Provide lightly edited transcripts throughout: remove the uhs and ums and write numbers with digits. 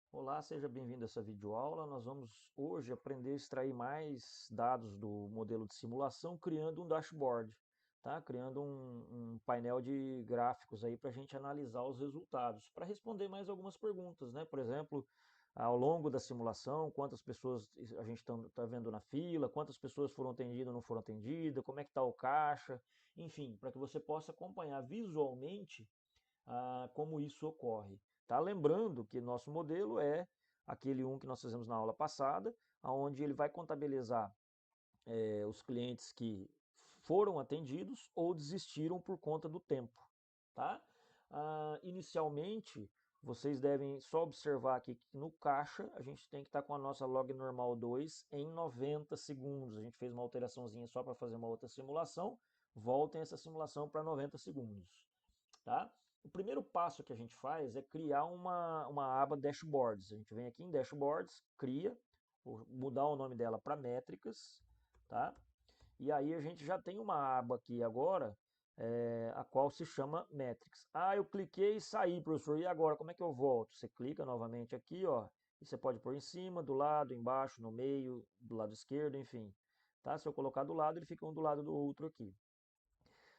Olá, seja bem-vindo a essa videoaula. Nós vamos hoje aprender a extrair mais dados do modelo de simulação criando um dashboard, tá? Criando um painel de gráficos aí para a gente analisar os resultados, para responder mais algumas perguntas, né? Por exemplo, ao longo da simulação, quantas pessoas a gente está vendo na fila, quantas pessoas foram atendidas ou não foram atendidas, como é que está o caixa, enfim, para que você possa acompanhar visualmente como isso ocorre. Tá? Lembrando que nosso modelo é aquele que nós fizemos na aula passada, onde ele vai contabilizar os clientes que foram atendidos ou desistiram por conta do tempo. Tá? Inicialmente, vocês devem só observar aqui que no caixa a gente tem que estar com a nossa log normal 2 em 90 segundos. A gente fez uma alteraçãozinha só para fazer uma outra simulação. Voltem essa simulação para 90 segundos. Tá? O primeiro passo que a gente faz é criar uma aba Dashboards. A gente vem aqui em Dashboards, cria, vou mudar o nome dela para Métricas, tá? E aí a gente já tem uma aba aqui agora, a qual se chama Metrics. Eu cliquei e saí, professor, e agora como é que eu volto? Você clica novamente aqui, ó, e você pode pôr em cima, do lado, embaixo, no meio, do lado esquerdo, enfim. Tá? Se eu colocar do lado, ele fica um do lado do outro aqui.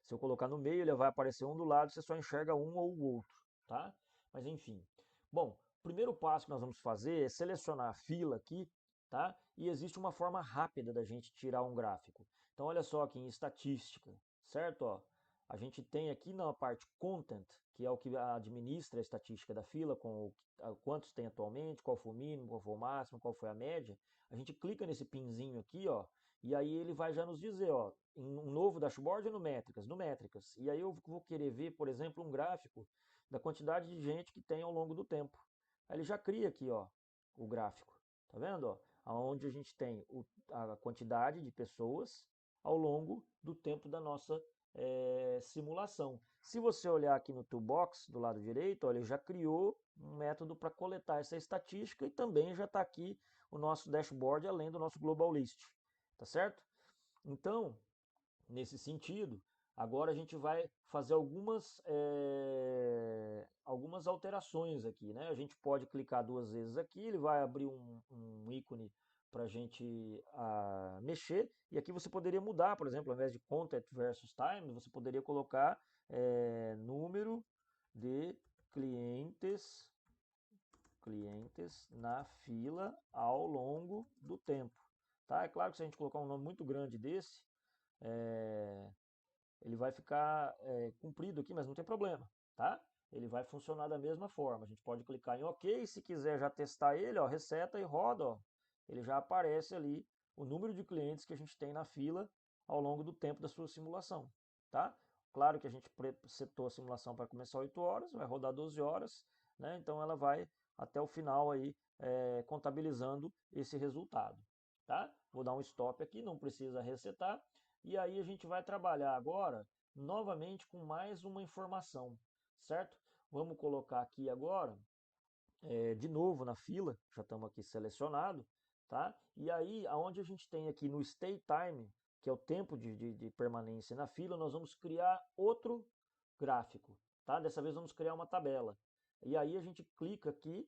Se eu colocar no meio, ele vai aparecer um do lado, você só enxerga um ou o outro, tá? Mas enfim. Bom, o primeiro passo que nós vamos fazer é selecionar a fila aqui, tá? E existe uma forma rápida da gente tirar um gráfico. Então olha só aqui em estatística, certo? Ó, a gente tem aqui na parte content, que é o que administra a estatística da fila, com quantos tem atualmente, qual foi o mínimo, qual foi o máximo, qual foi a média. A gente clica nesse pinzinho aqui, ó, e aí ele vai já nos dizer, ó, em um novo dashboard ou no Métricas? No Métricas. E aí eu vou querer ver, por exemplo, um gráfico da quantidade de gente que tem ao longo do tempo. Aí ele já cria aqui, ó, o gráfico. Tá vendo? Ó? Onde a gente tem a quantidade de pessoas ao longo do tempo da nossa simulação. Se você olhar aqui no Toolbox, do lado direito, ó, ele já criou um método para coletar essa estatística e também já está aqui o nosso dashboard, além do nosso Global List. Tá certo? Então, nesse sentido, agora a gente vai fazer algumas alterações aqui, né? A gente pode clicar duas vezes aqui, ele vai abrir um ícone para a gente mexer, e aqui você poderia mudar, por exemplo, ao invés de content versus time, você poderia colocar número de clientes, clientes na fila ao longo do tempo. Tá? É claro que se a gente colocar um nome muito grande desse, é, ele vai ficar comprido aqui, mas não tem problema, tá? Ele vai funcionar da mesma forma. A gente pode clicar em OK, se quiser já testar ele, ó, reseta e roda, ó, ele já aparece ali o número de clientes que a gente tem na fila ao longo do tempo da sua simulação, tá? Claro que a gente setou a simulação para começar 8 horas, vai rodar 12 horas, né? Então ela vai até o final aí contabilizando esse resultado, tá? Vou dar um stop aqui, não precisa resetar. E aí a gente vai trabalhar agora novamente com mais uma informação, certo? Vamos colocar aqui agora, de novo na fila, já estamos aqui selecionado, tá? E aí, aonde a gente tem aqui no Stay Time, que é o tempo de permanência na fila, nós vamos criar outro gráfico, tá? Dessa vez vamos criar uma tabela. E aí a gente clica aqui,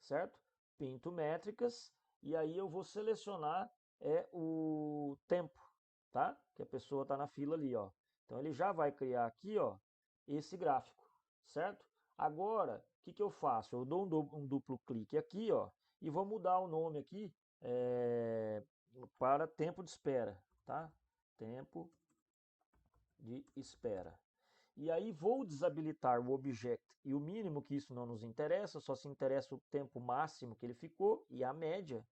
certo? Pinto métricas, e aí eu vou selecionar o tempo, tá? Que a pessoa está na fila ali, ó. Então ele já vai criar aqui, ó, esse gráfico, certo? Agora, o que eu faço? Eu dou um duplo clique aqui, ó, e vou mudar o nome aqui para tempo de espera, tá? Tempo de espera. E aí vou desabilitar o object e o mínimo, que isso não nos interessa, só se interessa o tempo máximo que ele ficou e a média,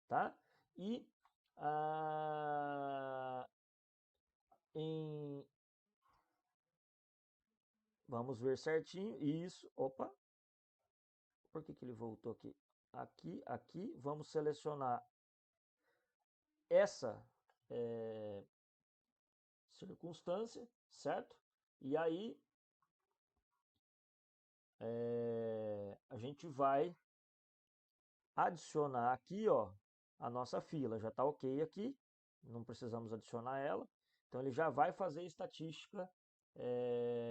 tá? E ah, em vamos ver certinho. Isso. Opa. Por que ele voltou aqui? Aqui. Vamos selecionar essa circunstância, certo? E aí a gente vai adicionar aqui, ó, a nossa fila. Já está ok aqui. Não precisamos adicionar ela. Então ele já vai fazer estatística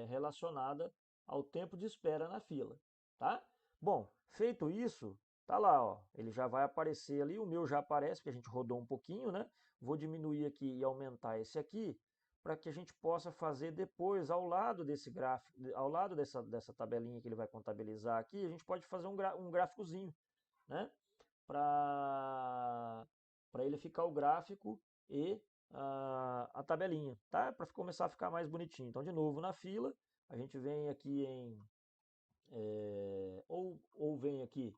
relacionada ao tempo de espera na fila, tá? Bom, feito isso, Tá lá, ó, ele já vai aparecer ali, o meu já aparece, porque a gente rodou um pouquinho, né? Vou diminuir aqui e aumentar esse aqui, para que a gente possa fazer depois, ao lado desse gráfico, ao lado dessa tabelinha que ele vai contabilizar aqui, a gente pode fazer um gráficozinho, né? Para ele ficar o gráfico e a tabelinha, tá? Para começar a ficar mais bonitinho. Então, de novo, na fila, a gente vem aqui em... ou vem aqui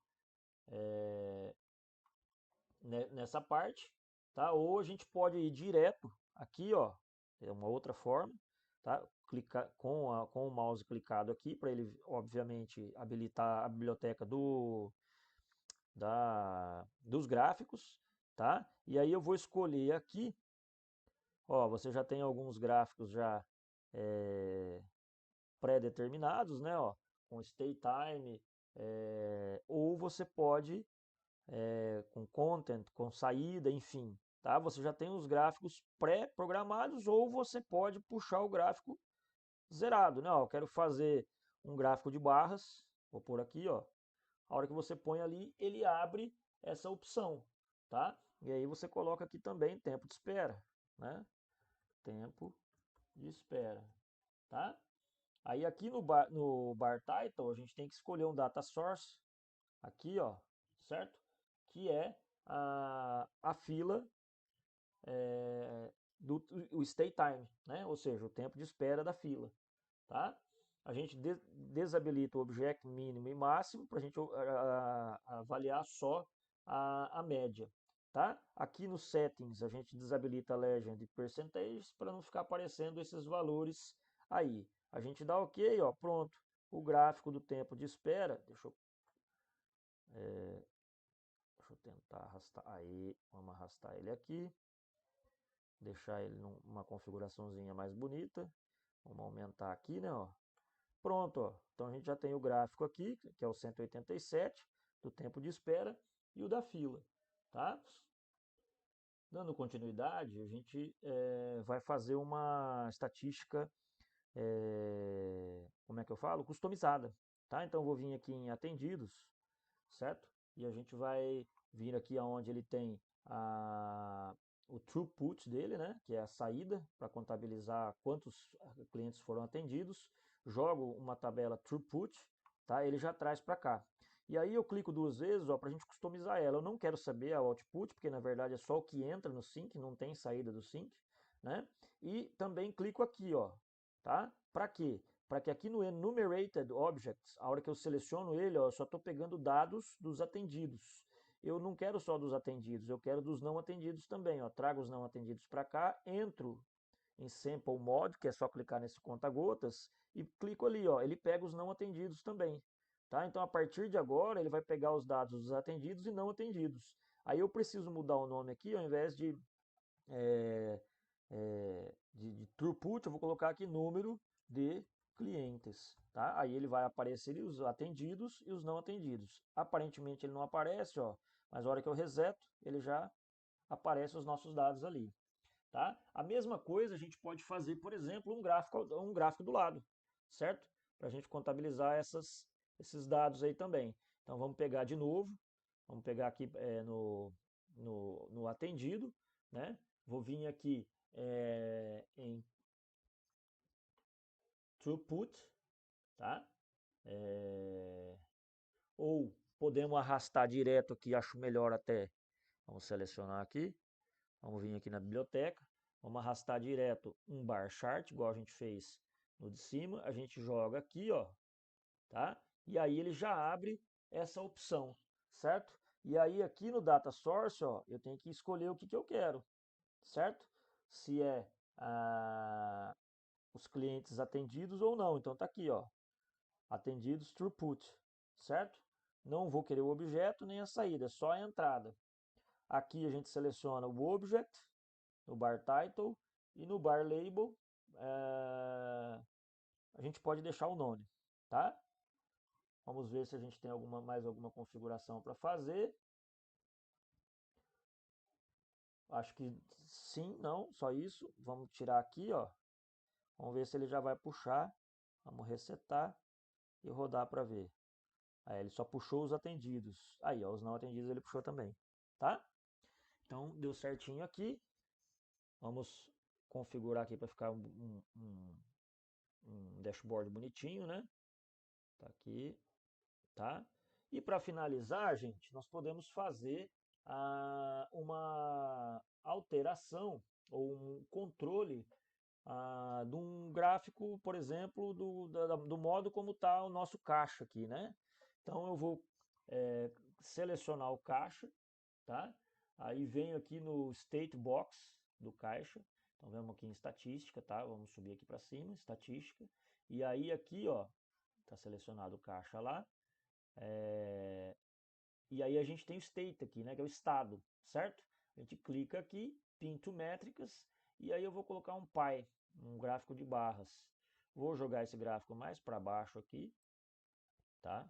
nessa parte, tá? Ou a gente pode ir direto aqui, ó, é uma outra forma, tá? Clicar com o mouse clicado aqui, para ele, obviamente, habilitar a biblioteca dos gráficos, tá? E aí eu vou escolher aqui, ó, você já tem alguns gráficos já pré-determinados, né, ó, com stay time, ou você pode com content, com saída, enfim, tá? Você já tem os gráficos pré-programados ou você pode puxar o gráfico zerado, né? Ó, eu quero fazer um gráfico de barras, vou pôr aqui, ó. A hora que você põe ali, ele abre essa opção, tá? E aí você coloca aqui também tempo de espera, né? Tempo de espera, tá? Aí aqui no bar title a gente tem que escolher um data source, aqui, ó, certo? Que é a fila do o stay time, né? Ou seja, o tempo de espera da fila, tá? A gente desabilita o object mínimo e máximo para a gente avaliar só a média, tá? Aqui nos settings a gente desabilita a legend percentages para não ficar aparecendo esses valores aí. A gente dá OK, ó, pronto. O gráfico do tempo de espera, deixa eu tentar arrastar, aí, vamos arrastar ele aqui, deixar ele numa configuraçãozinha mais bonita, vamos aumentar aqui, né, ó. Pronto, ó. Então a gente já tem o gráfico aqui, que é o 187 do tempo de espera e o da fila, tá? Dando continuidade, a gente vai fazer uma estatística, como é que eu falo? Customizada, tá? Então eu vou vir aqui em atendidos, certo? E a gente vai vir aqui aonde ele tem o throughput dele, né? Que é a saída para contabilizar quantos clientes foram atendidos. Jogo uma tabela throughput, tá? Ele já traz para cá. E aí eu clico duas vezes, ó, para a gente customizar ela. Eu não quero saber a output, porque na verdade é só o que entra no sync, não tem saída do sync, né? E também clico aqui, ó, tá? Para quê? Para que aqui no Enumerated Objects, a hora que eu seleciono ele, ó, eu só estou pegando dados dos atendidos. Eu não quero só dos atendidos, eu quero dos não atendidos também. Ó. Trago os não atendidos para cá, entro em Sample Mode, que é só clicar nesse conta-gotas, e clico ali, ó, ele pega os não atendidos também. Tá? Então, a partir de agora, ele vai pegar os dados dos atendidos e não atendidos. Aí eu preciso mudar o nome aqui, ao invés de throughput, eu vou colocar aqui número de clientes, tá? Aí ele vai aparecer os atendidos e os não atendidos. Aparentemente ele não aparece, ó, mas a hora que eu reseto, ele já aparece os nossos dados ali, tá? A mesma coisa a gente pode fazer, por exemplo, um gráfico do lado, certo? Para a gente contabilizar esses dados aí também. Então vamos pegar de novo, vamos pegar aqui no atendido, né? Vou vir aqui em throughput, tá? Ou podemos arrastar direto aqui, acho melhor até. Vamos selecionar aqui, vamos vir aqui na biblioteca, vamos arrastar direto um bar chart, igual a gente fez no de cima, a gente joga aqui, ó, tá? E aí ele já abre essa opção, certo? E aí aqui no Data Source, ó, eu tenho que escolher o que eu quero, certo? Se é os clientes atendidos ou não. Então tá aqui, ó, atendidos throughput, certo? Não vou querer o objeto nem a saída, é só a entrada. Aqui a gente seleciona o object, no bar title e no bar label a gente pode deixar o nome, tá? Vamos ver se a gente tem mais alguma configuração para fazer. Acho que sim, não, só isso. Vamos tirar aqui, ó. Vamos ver se ele já vai puxar. Vamos resetar e rodar para ver. Aí ele só puxou os atendidos. Aí, ó, os não atendidos ele puxou também, tá? Então, deu certinho aqui. Vamos configurar aqui para ficar um dashboard bonitinho, né? Tá aqui, tá? E para finalizar, gente, nós podemos fazer uma alteração ou um controle de um gráfico, por exemplo, do modo como está o nosso caixa aqui, né? Então eu vou selecionar o caixa, tá? Aí venho aqui no State Box do caixa. Então vamos aqui em estatística, tá? Vamos subir aqui para cima, estatística. E aí aqui, ó, tá selecionado o caixa lá. E aí a gente tem o state aqui, né? Que é o estado, certo? A gente clica aqui, pinto métricas, e aí eu vou colocar um pie, um gráfico de barras. Vou jogar esse gráfico mais para baixo aqui, tá?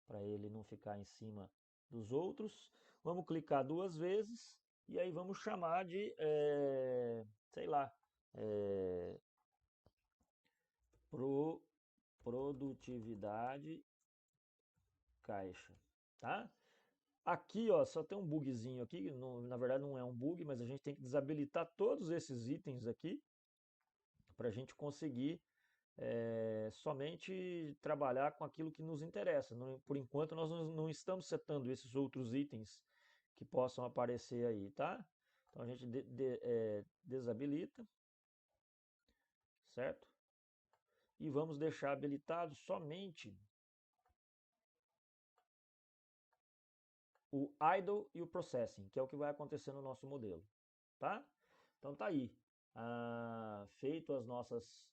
Para ele não ficar em cima dos outros. Vamos clicar 2 vezes e aí vamos chamar de, sei lá, produtividade caixa, tá? Aqui, ó, só tem um bugzinho aqui, na verdade não é um bug, mas a gente tem que desabilitar todos esses itens aqui para a gente conseguir somente trabalhar com aquilo que nos interessa. Por enquanto nós não estamos setando esses outros itens que possam aparecer aí, tá? Então a gente desabilita, certo? E vamos deixar habilitado somente o idle e o processing, que é o que vai acontecer no nosso modelo, tá? Então tá aí, feito os nossos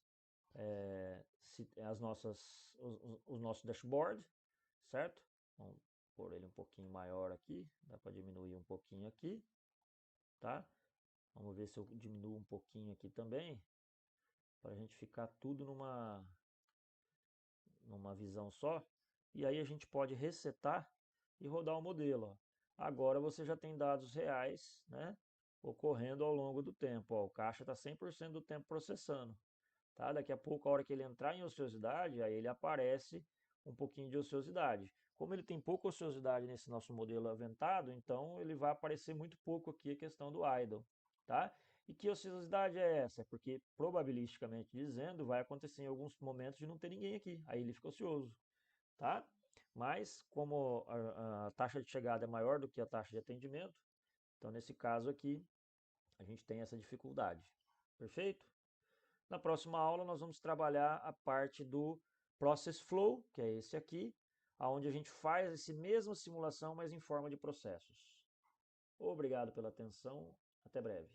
dashboard, certo? Vamos pôr ele um pouquinho maior aqui, dá para diminuir um pouquinho aqui, tá? Vamos ver se eu diminuo um pouquinho aqui também, para a gente ficar tudo numa visão só. E aí a gente pode resetar e rodar o modelo. Ó. Agora você já tem dados reais, né, ocorrendo ao longo do tempo. Ó, o caixa está 100% do tempo processando. Tá? Daqui a pouco, a hora que ele entrar em ociosidade, aí ele aparece um pouquinho de ociosidade. Como ele tem pouca ociosidade nesse nosso modelo aventado, então ele vai aparecer muito pouco aqui a questão do idle. Tá? E que ociosidade é essa? É porque, probabilisticamente dizendo, vai acontecer em alguns momentos de não ter ninguém aqui. Aí ele fica ocioso. Tá? Mas, como a taxa de chegada é maior do que a taxa de atendimento, então nesse caso aqui, a gente tem essa dificuldade. Perfeito? Na próxima aula nós vamos trabalhar a parte do Process Flow, que é esse aqui, onde a gente faz essa mesma simulação, mas em forma de processos. Obrigado pela atenção, até breve.